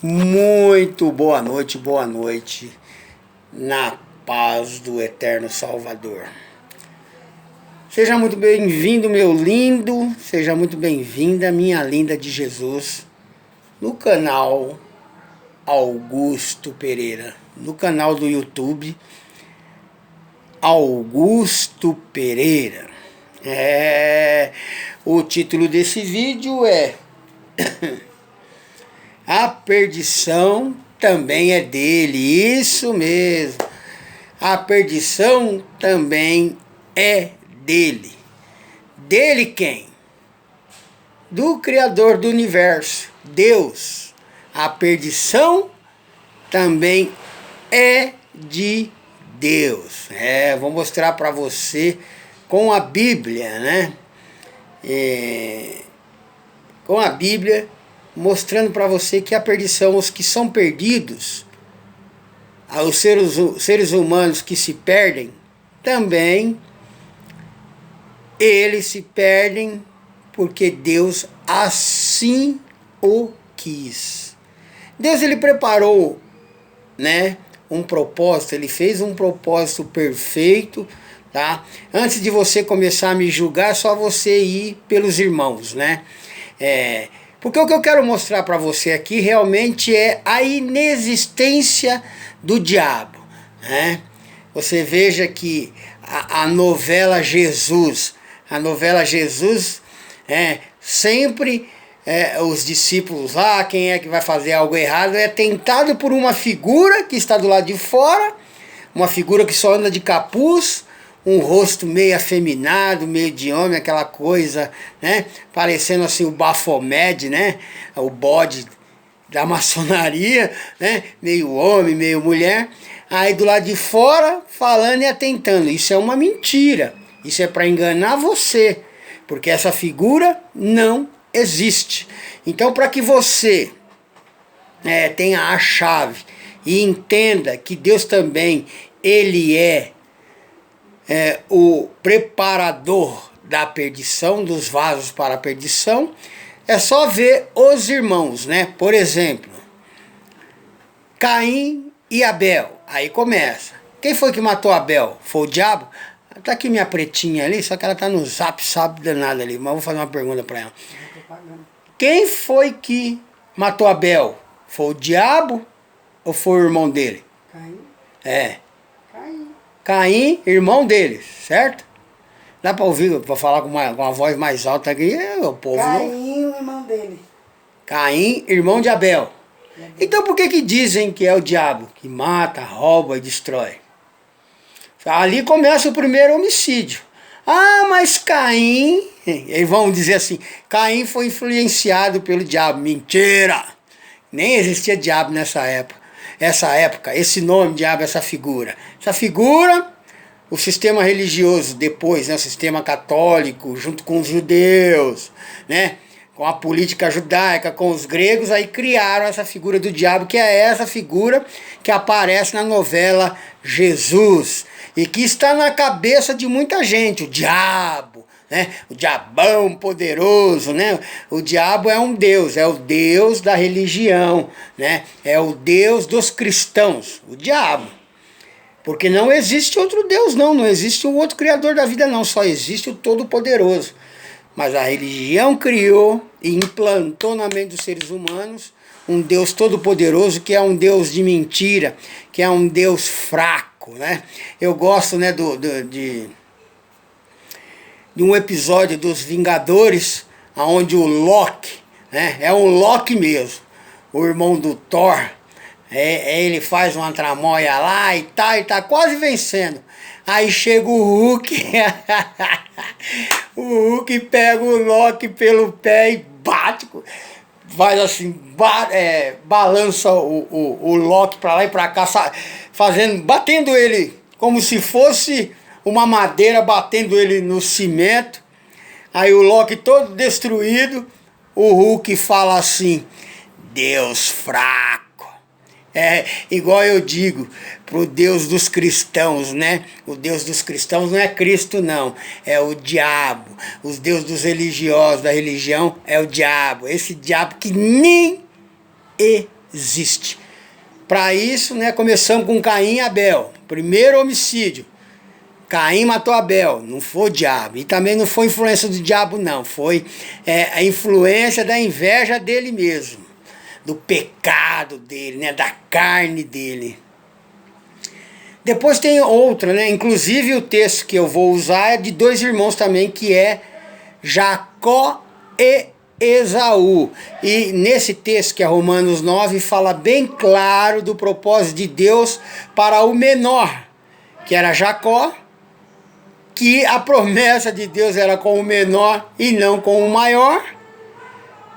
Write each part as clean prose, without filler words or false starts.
Muito boa noite, na paz do eterno Salvador. Seja muito bem-vindo, meu lindo, seja muito bem-vinda, minha linda de Jesus, no canal Augusto Pereira, no canal do YouTube Augusto Pereira. O título desse vídeo é A perdição também é dele, isso mesmo. A perdição também é dele. Dele quem? Do Criador do Universo, Deus. A perdição também é de Deus. Vou mostrar para você com a Bíblia, né? Com a Bíblia, mostrando para você que a perdição, os que são perdidos, os seres humanos que se perdem, também eles se perdem porque Deus assim o quis. Deus, ele preparou, né, um propósito, ele fez um propósito perfeito, tá? Antes de você começar a me julgar, é só você ir pelos irmãos, né? Porque o que eu quero mostrar para você aqui realmente é a inexistência do diabo, né? Você veja que a novela Jesus, sempre os discípulos lá, quem é que vai fazer algo errado, é tentado por uma figura que está do lado de fora, uma figura que só anda de capuz, um rosto meio afeminado, meio de homem, aquela coisa, né? Parecendo assim o Baphomet, né? O bode da maçonaria, né? Meio homem, meio mulher. Aí do lado de fora, falando e atentando. Isso é uma mentira. Isso é para enganar você. Porque essa figura não existe. Então, para que você tenha a chave e entenda que Deus também, ele é o preparador da perdição, dos vasos para a perdição, é só ver os irmãos, né? Por exemplo, Caim e Abel. Aí começa. Quem foi que matou Abel? Foi o diabo? Tá aqui minha pretinha ali, só que ela tá no zap danado ali, mas eu vou fazer uma pergunta para ela. Quem foi que matou Abel? Foi o diabo ou foi o irmão dele? Caim. Caim, irmão dele, certo? Dá para ouvir, para falar com uma voz mais alta aqui, o povo Caim, o irmão dele. Caim, irmão de Abel. Então por que dizem que é o diabo que mata, rouba e destrói? Ali começa o primeiro homicídio. Ah, mas Caim, eles vão dizer assim, Caim foi influenciado pelo diabo. Mentira! Nem existia diabo nessa época. Esse nome diabo, essa figura. Essa figura, o sistema religioso depois, né, o sistema católico, junto com os judeus, né, com a política judaica, com os gregos, aí criaram essa figura do diabo, que é essa figura que aparece na novela Jesus, e que está na cabeça de muita gente, o diabo, né? O diabão poderoso, né? O diabo é um deus, é o deus da religião, né? É o deus dos cristãos, o diabo. Porque não existe outro deus não existe um outro criador da vida não, só existe o Todo-Poderoso. Mas a religião criou e implantou na mente dos seres humanos um Deus todo-poderoso, que é um Deus de mentira, que é um Deus fraco, né? Eu gosto, né, de um episódio dos Vingadores, onde o Loki, né, é um Loki mesmo, o irmão do Thor, ele faz uma tramóia lá e tá quase vencendo. Aí chega o Hulk, o Hulk pega o Loki pelo pé e bate, faz assim, balança o Loki pra lá e pra cá, batendo ele como se fosse uma madeira, batendo ele no cimento. Aí o Loki todo destruído, o Hulk fala assim, Deus fraco. Igual eu digo pro Deus dos cristãos, né? O Deus dos cristãos não é Cristo não, é o diabo. Os deuses dos religiosos, da religião, é o diabo. Esse diabo que nem existe. Para isso, né, começamos com Caim e Abel. Primeiro homicídio. Caim matou Abel, não foi o diabo. E também não foi influência do diabo, não. Foi a influência da inveja dele mesmo. Do pecado dele, né, da carne dele. Depois tem outra, né? Inclusive o texto que eu vou usar é de dois irmãos também, que é Jacó e Esaú. E nesse texto, que é Romanos 9, fala bem claro do propósito de Deus para o menor, que era Jacó, que a promessa de Deus era com o menor e não com o maior,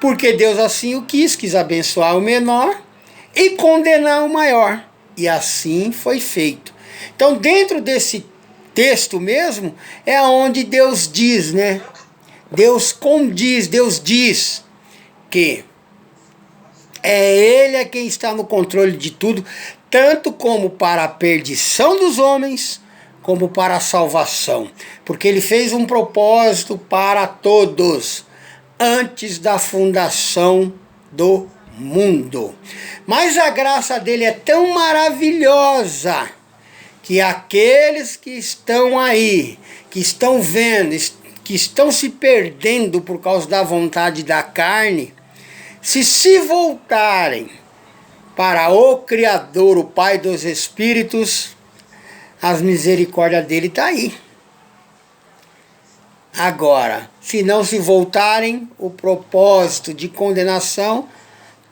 porque Deus assim o quis abençoar o menor e condenar o maior. E assim foi feito. Então, dentro desse texto mesmo, é onde Deus diz, né? Deus condiz, Deus diz que Ele é quem está no controle de tudo, tanto como para a perdição dos homens, como para a salvação. Porque Ele fez um propósito para todos, antes da fundação do mundo. Mas a graça dele é tão maravilhosa que aqueles que estão aí, que estão vendo, que estão se perdendo por causa da vontade da carne, se voltarem para o Criador, o Pai dos Espíritos, as misericórdias dele está aí. Agora, se não se voltarem, o propósito de condenação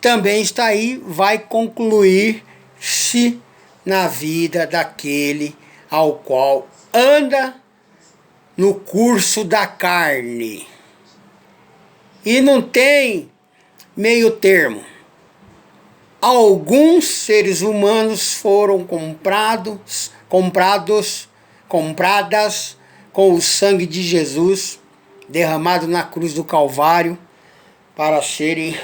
também está aí, vai concluir-se na vida daquele ao qual anda no curso da carne. E não tem meio termo. Alguns seres humanos foram compradas com o sangue de Jesus derramado na cruz do Calvário para serem...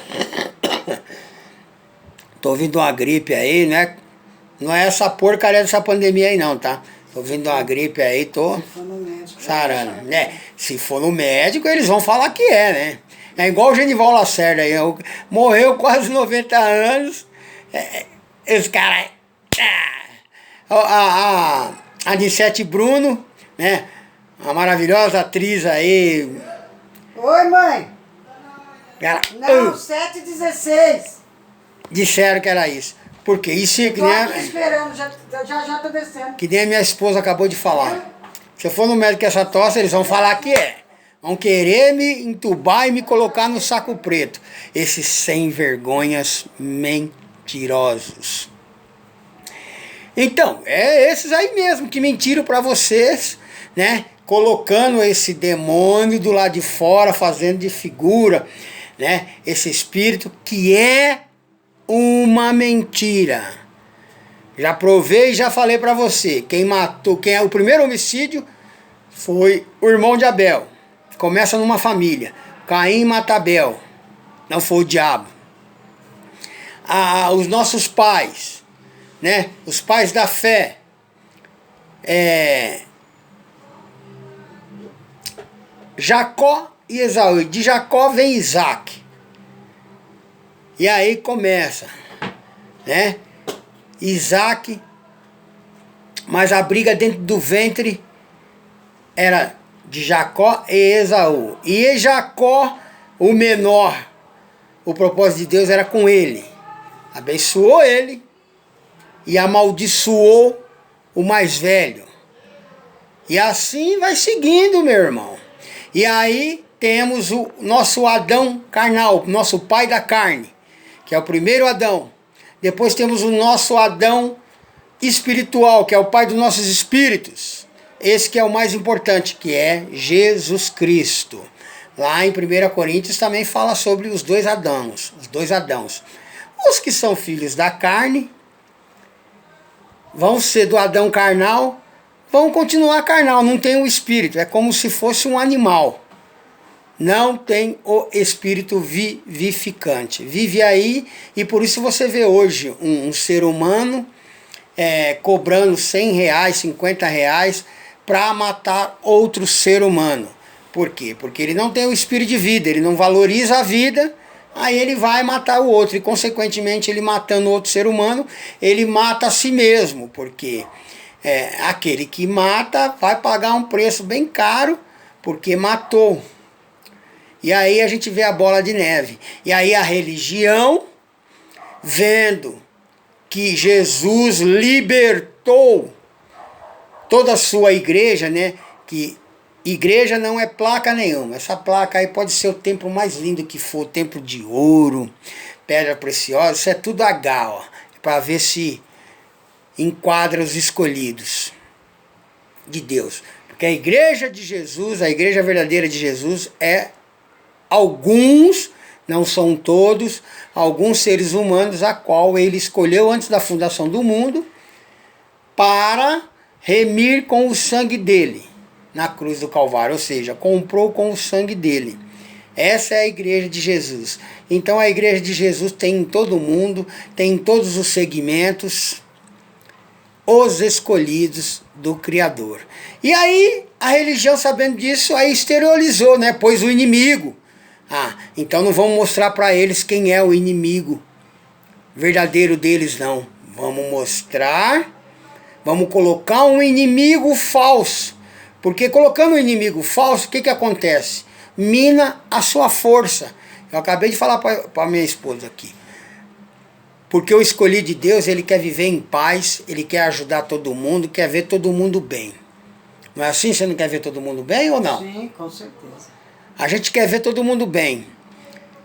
Tô ouvindo uma gripe aí, né? Não é essa porcaria dessa pandemia aí não, tá? Tô ouvindo uma gripe aí, tô sarando. Né? Se for no médico, eles vão falar que é, né? É igual o Genival Lacerda aí, morreu quase 90 anos, esse cara... A Anissete Bruno, né? Uma maravilhosa atriz aí. Oi, mãe. Ela, não, 7h16. Disseram que era isso. Porque isso que Tô nem aqui esperando, já tô descendo. que nem a minha esposa acabou de falar. Se eu for no médico com essa tosse, eles vão falar que é. Vão querer me entubar e me colocar no saco preto. Esses sem vergonhas mentirosos. Então, é esses aí mesmo que mentiram para vocês, né? Colocando esse demônio do lado de fora, fazendo de figura, né? Esse espírito que é uma mentira. Já provei e já falei para você. Quem é o primeiro homicídio foi o irmão de Abel. Começa numa família. Caim mata Abel. Não foi o diabo. Os nossos pais, né? Os pais da fé. Jacó e Esaú. De Jacó vem Isaac. E aí começa, né? Isaac, mas a briga dentro do ventre era de Jacó e Esaú. E Jacó, o menor, o propósito de Deus era com ele. Abençoou ele e amaldiçoou o mais velho. E assim vai seguindo, meu irmão. E aí temos o nosso Adão carnal, nosso pai da carne, que é o primeiro Adão. Depois temos o nosso Adão espiritual, que é o pai dos nossos espíritos. Esse que é o mais importante, que é Jesus Cristo. Lá em 1 Coríntios também fala sobre os dois Adãos. Os que são filhos da carne vão ser do Adão carnal, vão continuar carnal, não tem o espírito. É como se fosse um animal. Não tem o espírito vivificante. Vive aí, e por isso você vê hoje um ser humano cobrando R$100, R$50 para matar outro ser humano. Por quê? Porque ele não tem o espírito de vida, ele não valoriza a vida, aí ele vai matar o outro. E, consequentemente, ele matando outro ser humano, ele mata a si mesmo. Porque aquele que mata vai pagar um preço bem caro, porque matou. E aí a gente vê a bola de neve. E aí a religião, vendo que Jesus libertou toda a sua igreja, né? Que igreja não é placa nenhuma. Essa placa aí pode ser o templo mais lindo que for, templo de ouro, pedra preciosa, isso é tudo H, ó, para ver se enquadra os escolhidos de Deus. Porque a igreja de Jesus, a igreja verdadeira de Jesus é alguns, não são todos, alguns seres humanos a qual ele escolheu antes da fundação do mundo para remir com o sangue dele na cruz do Calvário, ou seja, comprou com o sangue dele. Essa é a igreja de Jesus. Então a igreja de Jesus tem em todo mundo, tem em todos os segmentos, os escolhidos do Criador. E aí a religião, sabendo disso, aí exteriorizou, né? Pôs o inimigo. Então não vamos mostrar para eles quem é o inimigo verdadeiro deles, não. Vamos mostrar, vamos colocar um inimigo falso. Porque colocando um inimigo falso, o que acontece? Mina a sua força. Eu acabei de falar para minha esposa aqui. Porque o escolhido de Deus, ele quer viver em paz, ele quer ajudar todo mundo, quer ver todo mundo bem. Não é assim? Você não quer ver todo mundo bem ou não? Sim, com certeza. A gente quer ver todo mundo bem.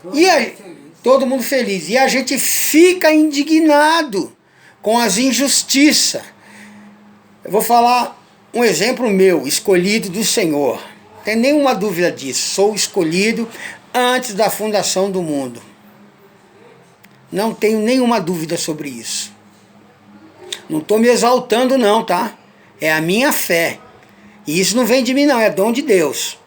Todo mundo feliz. Todo mundo feliz. E a gente fica indignado com as injustiças. Eu vou falar um exemplo meu, escolhido do Senhor. Não tem nenhuma dúvida disso. Sou escolhido antes da fundação do mundo. Não tenho nenhuma dúvida sobre isso. Não estou me exaltando não, tá? É a minha fé. E isso não vem de mim não, é dom de Deus.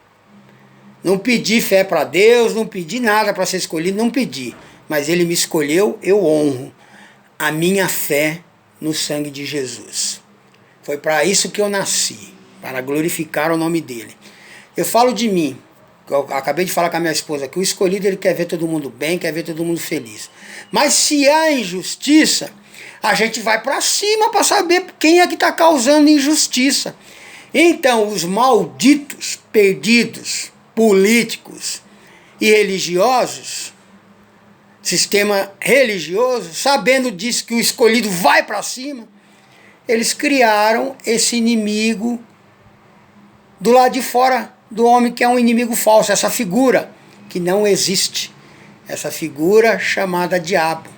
Não pedi fé para Deus, não pedi nada para ser escolhido, não pedi. Mas Ele me escolheu, eu honro a minha fé no sangue de Jesus. Foi para isso que eu nasci, para glorificar o nome dEle. Eu falo de mim, eu acabei de falar com a minha esposa, que o escolhido ele quer ver todo mundo bem, quer ver todo mundo feliz. Mas se há injustiça, a gente vai para cima para saber quem é que está causando injustiça. Então os malditos, perdidos, políticos e religiosos, sistema religioso, sabendo disso que o escolhido vai para cima, eles criaram esse inimigo do lado de fora do homem, que é um inimigo falso, essa figura que não existe, essa figura chamada diabo,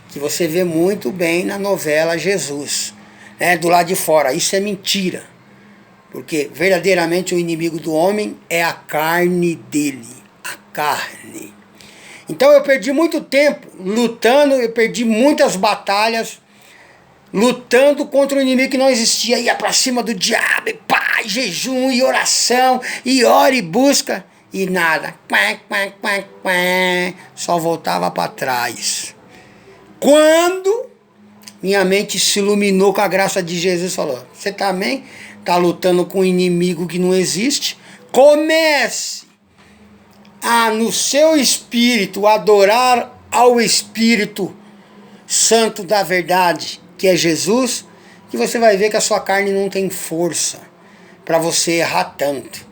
que você vê muito bem na novela Jesus, né, do lado de fora. Isso é mentira. Porque verdadeiramente o inimigo do homem é a carne dele, a carne. Então eu perdi muito tempo lutando, eu perdi muitas batalhas, lutando contra um inimigo que não existia. Ia para cima do diabo, e pá, e jejum, e oração, e ora e busca, e nada. Só voltava para trás. Quando minha mente se iluminou com a graça de Jesus, falou, você também está lutando com um inimigo que não existe? Comece a, no seu espírito, adorar ao Espírito Santo da verdade, que é Jesus, que você vai ver que a sua carne não tem força para você errar tanto.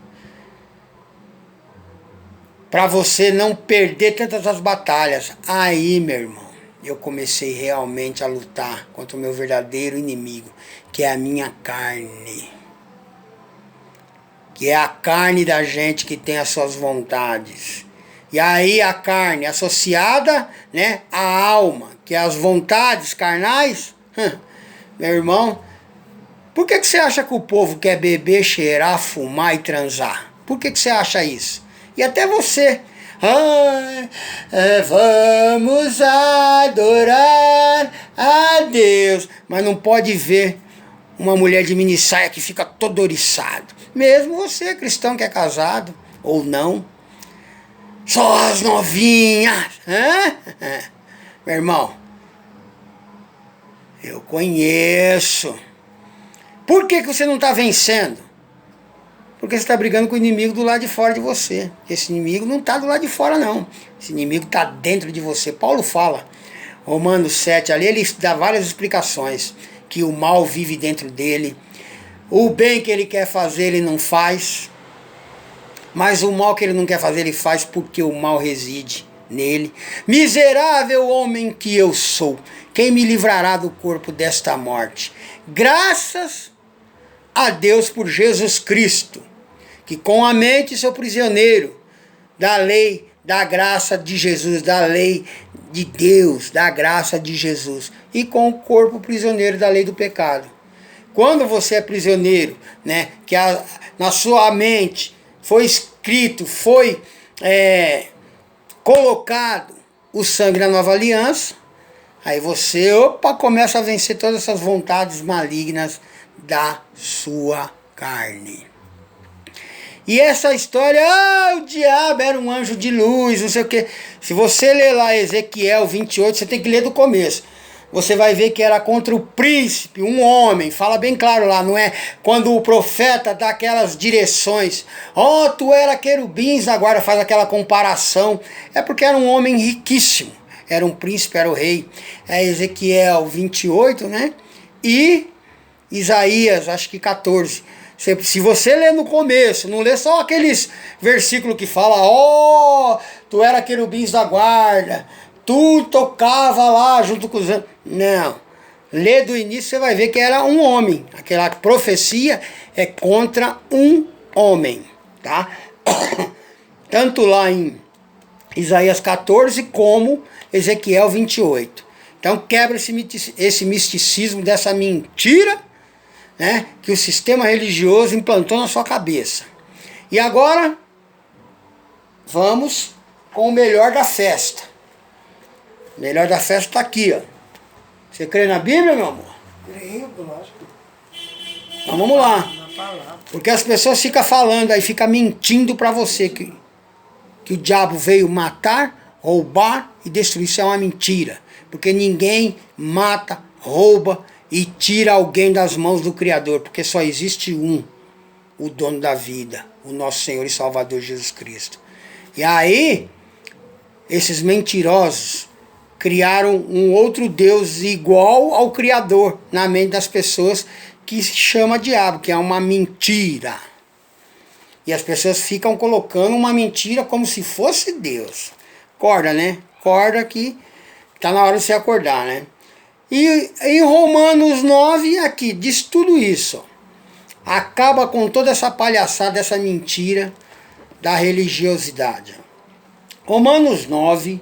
Para você não perder tantas as batalhas. Aí, meu irmão, eu comecei realmente a lutar contra o meu verdadeiro inimigo, que é a minha carne. Que é a carne da gente que tem as suas vontades. E aí a carne associada, né, à alma, que é as vontades carnais. Meu irmão, por que você acha que o povo quer beber, cheirar, fumar e transar? Por que você acha isso? E até você. Vamos adorar a Deus. Mas não pode ver uma mulher de minissaia que fica todo oriçado. Mesmo você, cristão que é casado, ou não. Só as novinhas. Meu irmão, eu conheço. Por que você não está vencendo? Porque você está brigando com o inimigo do lado de fora de você. Esse inimigo não está do lado de fora, não. Esse inimigo está dentro de você. Paulo fala, Romanos 7, ali ele dá várias explicações, que o mal vive dentro dele, o bem que ele quer fazer ele não faz, mas o mal que ele não quer fazer ele faz porque o mal reside nele. Miserável homem que eu sou, quem me livrará do corpo desta morte? Graças a Deus por Jesus Cristo, que com a mente sou prisioneiro da lei, da graça de Jesus, da lei de Deus, da graça de Jesus, e com o corpo prisioneiro da lei do pecado. Quando você é prisioneiro, né, que na sua mente foi escrito, foi colocado o sangue da nova aliança, aí você, começa a vencer todas essas vontades malignas da sua carne. E essa história, o diabo era um anjo de luz, não sei o quê. Se você ler lá Ezequiel 28, você tem que ler do começo. Você vai ver que era contra o príncipe, um homem. Fala bem claro lá, não é? Quando o profeta dá aquelas direções. Tu era querubins, agora faz aquela comparação. É porque era um homem riquíssimo. Era um príncipe, era o rei. É Ezequiel 28, né? E Isaías, acho que 14. Se você ler no começo, não lê só aqueles versículos que fala, tu era querubins da guarda, tu tocava lá junto com os... Não. Lê do início, você vai ver que era um homem. Aquela profecia é contra um homem, tá? Tanto lá em Isaías 14 como Ezequiel 28. Então quebra esse misticismo dessa mentira, né, que o sistema religioso implantou na sua cabeça. E agora, vamos com o melhor da festa. O melhor da festa está aqui, ó. Você crê na Bíblia, meu amor? Creio, lógico. Então vamos lá. Na palavra. Porque as pessoas ficam falando aí, ficam mentindo para você que o diabo veio matar, roubar e destruir. Isso é uma mentira. Porque ninguém mata, rouba e tira alguém das mãos do Criador, porque só existe um, o dono da vida, o nosso Senhor e Salvador Jesus Cristo. E aí, esses mentirosos criaram um outro Deus igual ao Criador na mente das pessoas, que se chama diabo, que é uma mentira. E as pessoas ficam colocando uma mentira como se fosse Deus. Acorda, né? Acorda que tá na hora de você acordar, né? E em Romanos 9, aqui, diz tudo isso. Acaba com toda essa palhaçada, essa mentira da religiosidade. Romanos 9,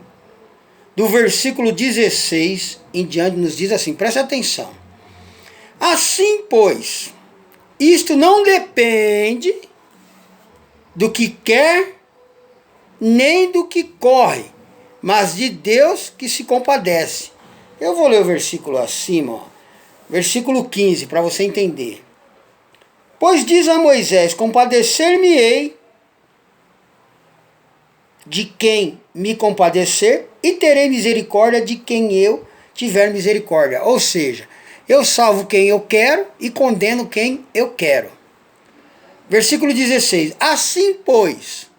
do versículo 16 em diante, nos diz assim, presta atenção. Assim, pois, isto não depende do que quer, nem do que corre, mas de Deus que se compadece. Eu vou ler o versículo acima, ó. Versículo 15, para você entender. Pois diz a Moisés, compadecer-me-ei de quem me compadecer, e terei misericórdia de quem eu tiver misericórdia. Ou seja, eu salvo quem eu quero e condeno quem eu quero. Versículo 16. Assim, pois,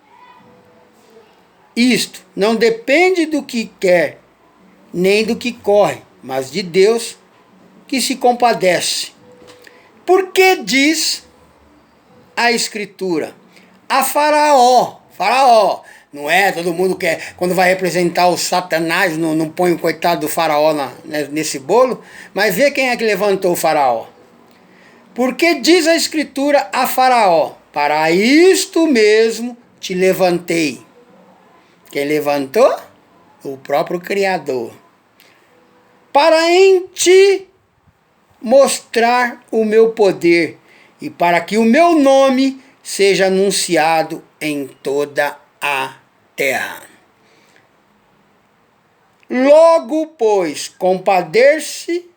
isto não depende do que quer, nem do que corre, mas de Deus que se compadece. Porque diz a Escritura, a Faraó, não é? Todo mundo quer, quando vai representar o Satanás, não põe o coitado do Faraó nesse bolo, mas vê quem é que levantou o Faraó. Porque diz a Escritura a Faraó, para isto mesmo te levantei. Quem levantou? O próprio Criador. Para em ti mostrar o meu poder e para que o meu nome seja anunciado em toda a terra. Logo, pois, compadecer-se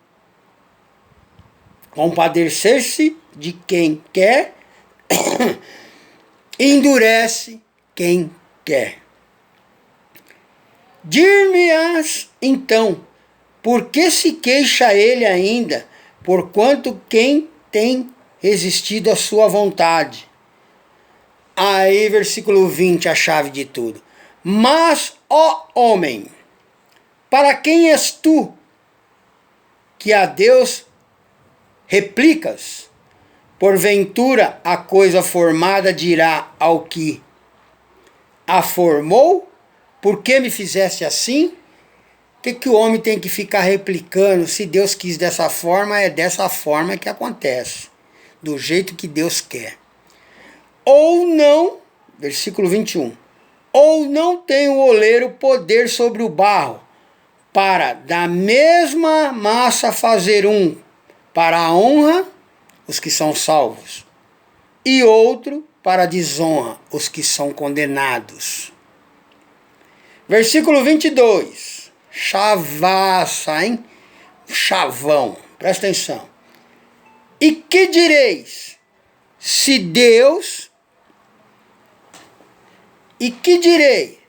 de quem quer, endurece quem quer. Dir-me-ás então, por que se queixa ele ainda, porquanto quem tem resistido à sua vontade? Aí, versículo 20, a chave de tudo. Mas, ó homem, para quem és tu que a Deus replicas? Porventura a coisa formada dirá ao que a formou? Por que me fizeste assim? O que o homem tem que ficar replicando? Se Deus quis dessa forma, é dessa forma que acontece. Do jeito que Deus quer. Ou não, versículo 21. Ou não tem o oleiro poder sobre o barro, para da mesma massa fazer um para a honra, os que são salvos, e outro para a desonra, os que são condenados. Versículo 22. Chavaça, hein? Chavão. Presta atenção. E que direis? Se Deus... E que direi?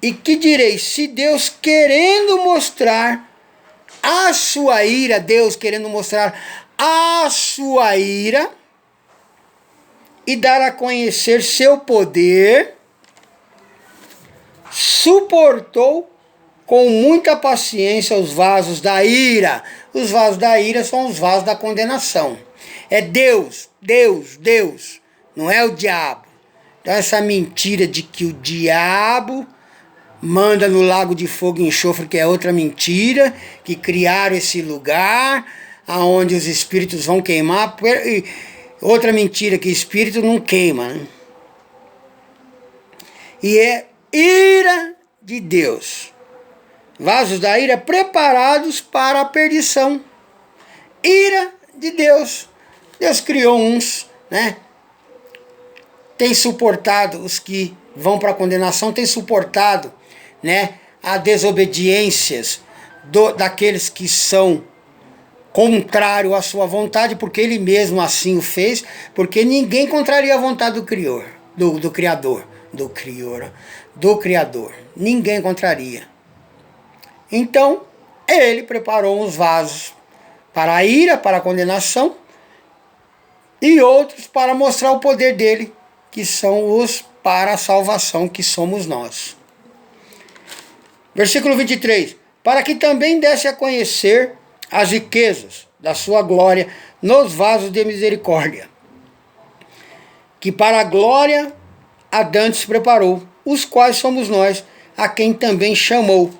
E que direi? Se Deus querendo mostrar a sua ira, Deus querendo mostrar a sua ira e dar a conhecer seu poder, suportou com muita paciência os vasos da ira. Os vasos da ira são os vasos da condenação. É Deus, Deus, Deus, não é o diabo. Então essa mentira de que o diabo manda no lago de fogo e enxofre, que é outra mentira, que criaram esse lugar aonde os espíritos vão queimar. Outra mentira, que espírito não queima, né? E é ira de Deus. Vasos da ira preparados para a perdição. Ira de Deus. Deus criou uns, né? Tem suportado os que vão para a condenação, tem suportado, né, a desobediências daqueles que são contrário à sua vontade, porque ele mesmo assim o fez, porque ninguém contraria a vontade do Criador. Ninguém contraria. Então, ele preparou uns vasos para a ira, para a condenação, e outros para mostrar o poder dele, que são os para a salvação, que somos nós. Versículo 23. Para que também desse a conhecer as riquezas da sua glória nos vasos de misericórdia, que para a glória a dantes preparou, os quais somos nós, a quem também chamou,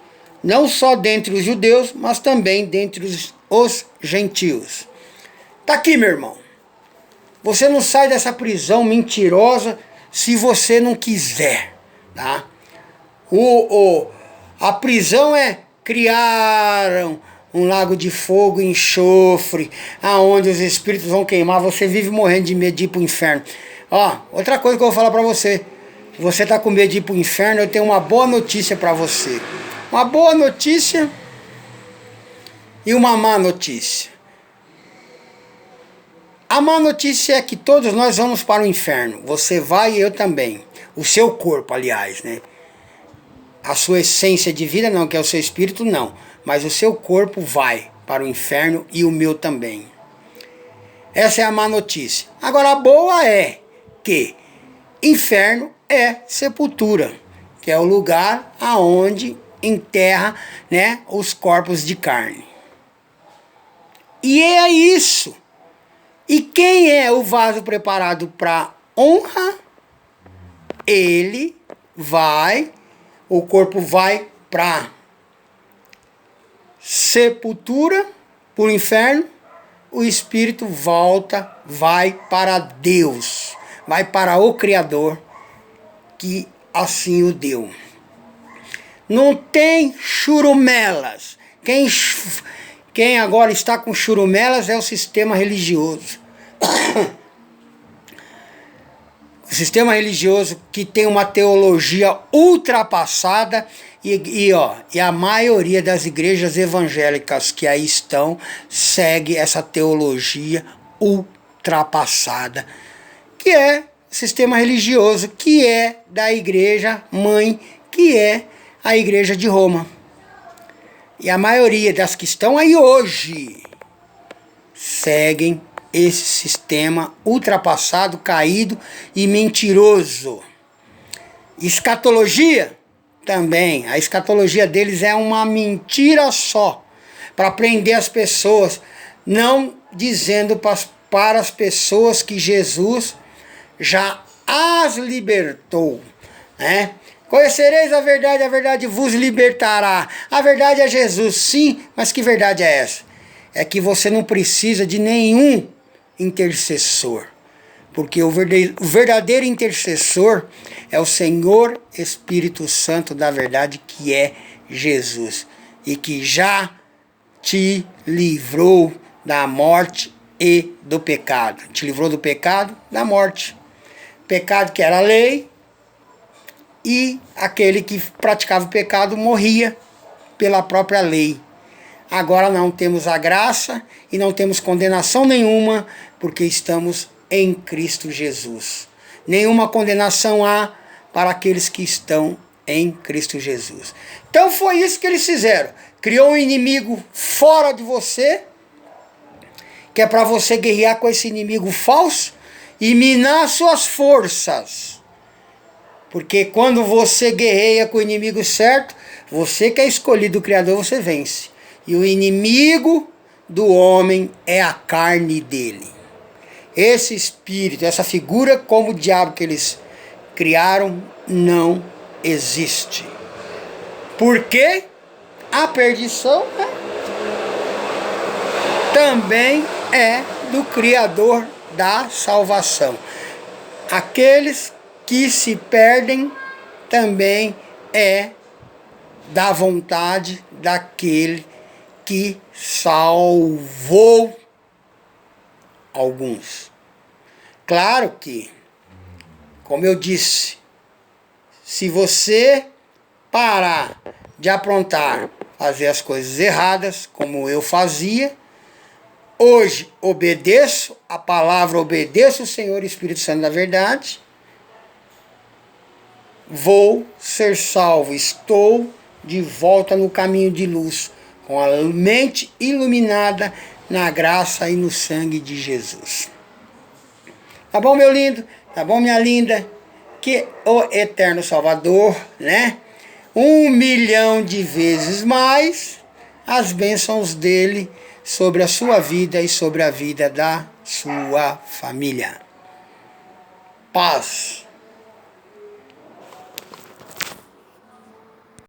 não só dentre os judeus, mas também dentre os gentios. Está aqui, meu irmão. Você não sai dessa prisão mentirosa se você não quiser, tá? A prisão é criar um lago de fogo e enxofre, aonde os espíritos vão queimar, você vive morrendo de medo de ir para o inferno. Ó, outra coisa que eu vou falar para você, se você está com medo de ir para o inferno, eu tenho uma boa notícia para você. Uma boa notícia e uma má notícia. A má notícia é que todos nós vamos para o inferno. Você vai e eu também. O seu corpo, aliás, né? A sua essência de vida não, que é o seu espírito, não. Mas o seu corpo vai para o inferno e o meu também. Essa é a má notícia. Agora a boa é que inferno é sepultura, que é o lugar aonde enterra, né, os corpos de carne. E é isso. E quem é o vaso preparado para honra? O corpo vai para sepultura, para o inferno, o espírito vai para Deus, vai para o Criador, que assim o deu. Não tem churumelas. Quem agora está com churumelas é o sistema religioso. O sistema religioso que tem uma teologia ultrapassada e a maioria das igrejas evangélicas que aí estão segue essa teologia ultrapassada, que é o sistema religioso, que é da igreja mãe, que é a igreja de Roma. E a maioria das que estão aí hoje seguem esse sistema ultrapassado, caído e mentiroso. Escatologia também. A escatologia deles é uma mentira só, para prender as pessoas, não dizendo para as pessoas que Jesus já as libertou, né? Conhecereis a verdade vos libertará. A verdade é Jesus, sim, mas que verdade é essa? É que você não precisa de nenhum intercessor, porque o verdadeiro intercessor é o Senhor Espírito Santo da verdade, que é Jesus, e que já te livrou da morte e do pecado. Te livrou do pecado, da morte. Pecado que era a lei, e aquele que praticava o pecado morria pela própria lei. Agora não temos a graça e não temos condenação nenhuma, porque estamos em Cristo Jesus. Nenhuma condenação há para aqueles que estão em Cristo Jesus. Então foi isso que eles fizeram. Criou um inimigo fora de você, que é para você guerrear com esse inimigo falso e minar suas forças. Porque quando você guerreia com o inimigo certo, você que é escolhido do Criador, você vence. E o inimigo do homem é a carne dele. Esse espírito, essa figura como o diabo que eles criaram, não existe. Porque a perdição também é do Criador da salvação. Aqueles que se perdem também é da vontade daquele que salvou alguns. Claro que, como eu disse, se você parar de aprontar, fazer as coisas erradas, como eu fazia, hoje obedeço a palavra, obedeço o Senhor Espírito Santo da verdade, vou ser salvo, estou de volta no caminho de luz, com a mente iluminada na graça e no sangue de Jesus. Tá bom, meu lindo? Tá bom, minha linda? Que o eterno Salvador, né? 1.000.000 de vezes mais as bênçãos dele sobre a sua vida e sobre a vida da sua família. Paz.